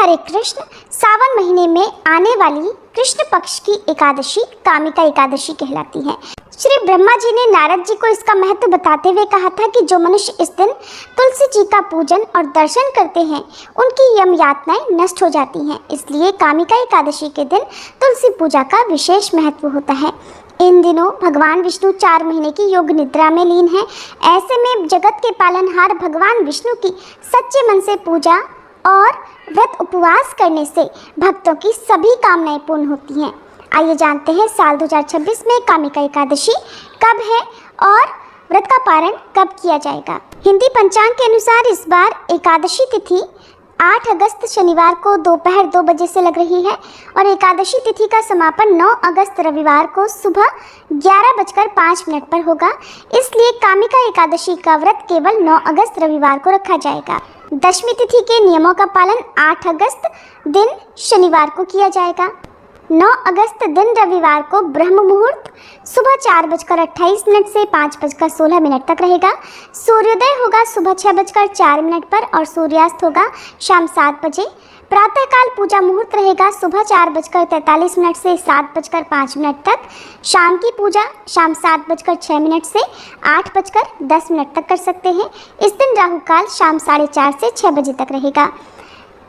हरे कृष्ण। सावन महीने में आने वाली कृष्ण पक्ष की एकादशी कामिका एकादशी कहलाती है। श्री ब्रह्मा जी ने नारद जी को इसका महत्व बताते हुए कहा था कि जो मनुष्य इस दिन तुलसी जी का पूजन और दर्शन करते हैं उनकी यम यातनाएं नष्ट हो जाती हैं। इसलिए कामिका एकादशी के दिन तुलसी पूजा का विशेष महत्व होता है। इन दिनों भगवान विष्णु 4 महीने की योग निद्रा में लीन हैं। ऐसे में जगत के पालनहार भगवान विष्णु की सच्चे मन से पूजा और व्रत उपवास करने से भक्तों की सभी कामनाएं पूर्ण होती हैं। आइए जानते हैं साल 2026 में कामिका एकादशी कब है और व्रत का पारण कब किया जाएगा। हिंदी पंचांग के अनुसार इस बार एकादशी तिथि 8 अगस्त शनिवार को दोपहर 2 बजे से लग रही है और एकादशी तिथि का समापन 9 अगस्त रविवार को सुबह 11:05 पर होगा। इसलिए कामिका एकादशी का व्रत केवल 9 अगस्त रविवार को रखा जाएगा। दशमी तिथि के नियमों का पालन 8 अगस्त दिन शनिवार को किया जाएगा। 9 अगस्त दिन रविवार को ब्रह्म मुहूर्त सुबह 4:28 से 5:16 तक रहेगा। सूर्योदय होगा सुबह 6:04 पर और सूर्यास्त होगा शाम 7 बजे। प्रातःकाल पूजा मुहूर्त रहेगा सुबह 4:43 से 7:05 तक। शाम की पूजा शाम 7:06 से 8:10 तक कर सकते हैं। इस दिन राहु काल शाम 4:30 से 6 बजे तक रहेगा।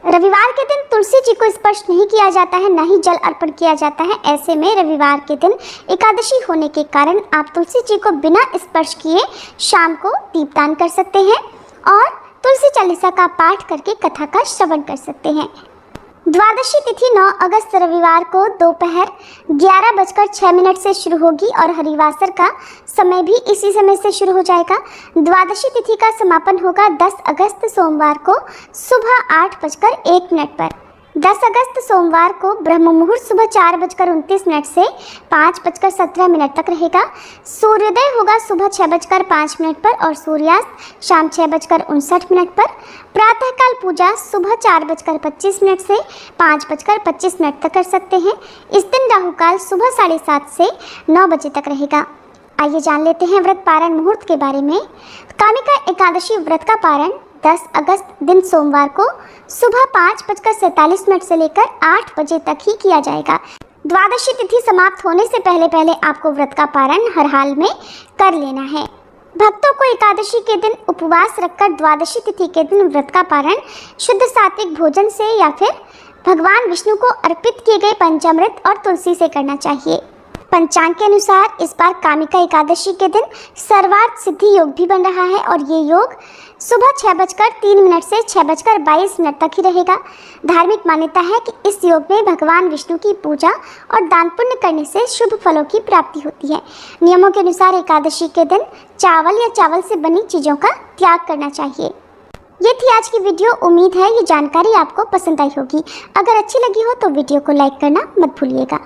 रविवार के दिन तुलसी जी को स्पर्श नहीं किया जाता है, न ही जल अर्पण किया जाता है। ऐसे में रविवार के दिन एकादशी होने के कारण आप तुलसी जी को बिना स्पर्श किए शाम को दीपदान कर सकते हैं और तुलसी चालीसा का पाठ करके कथा का श्रवण कर सकते हैं। द्वादशी तिथि 9 अगस्त रविवार को दोपहर 11:06 से शुरू होगी और हरिवासर का समय भी इसी समय से शुरू हो जाएगा। द्वादशी तिथि का समापन होगा 10 अगस्त सोमवार को सुबह 8:01 पर। 10 अगस्त सोमवार को ब्रह्म मुहूर्त सुबह 4:29 से 5:17 तक रहेगा। सूर्योदय होगा सुबह 6:05 पर और सूर्यास्त शाम 6:59 पर। प्रातःकाल पूजा सुबह 4:25 से 5:25 तक कर सकते हैं। इस दिन राहु काल सुबह 7:30 से 9 बजे तक रहेगा। आइए जान लेते हैं व्रत पारण मुहूर्त के बारे में। कामिका एकादशी व्रत का पारण 10 अगस्त दिन सोमवार को सुबह 5:47 से लेकर 8 बजे तक ही किया जाएगा। द्वादशी तिथि समाप्त होने से पहले आपको व्रत का पारण हर हाल में कर लेना है। भक्तों को एकादशी के दिन उपवास रखकर द्वादशी तिथि के दिन व्रत का पारण शुद्ध सात्विक भोजन से या फिर भगवान विष्णु को अर्पित किए गए पंचामृत और तुलसी से करना चाहिए। पंचांग के अनुसार इस बार कामिका एकादशी के दिन सर्वार्थ सिद्धि योग भी बन रहा है और ये योग सुबह 6:03 से 6:22 तक ही रहेगा। धार्मिक मान्यता है कि इस योग में भगवान विष्णु की पूजा और दान पुण्य करने से शुभ फलों की प्राप्ति होती है। नियमों के अनुसार एकादशी के दिन चावल या चावल से बनी चीज़ों का त्याग करना चाहिए। ये थी आज की वीडियो। उम्मीद है ये जानकारी आपको पसंद आई होगी। अगर अच्छी लगी हो तो वीडियो को लाइक करना मत भूलिएगा।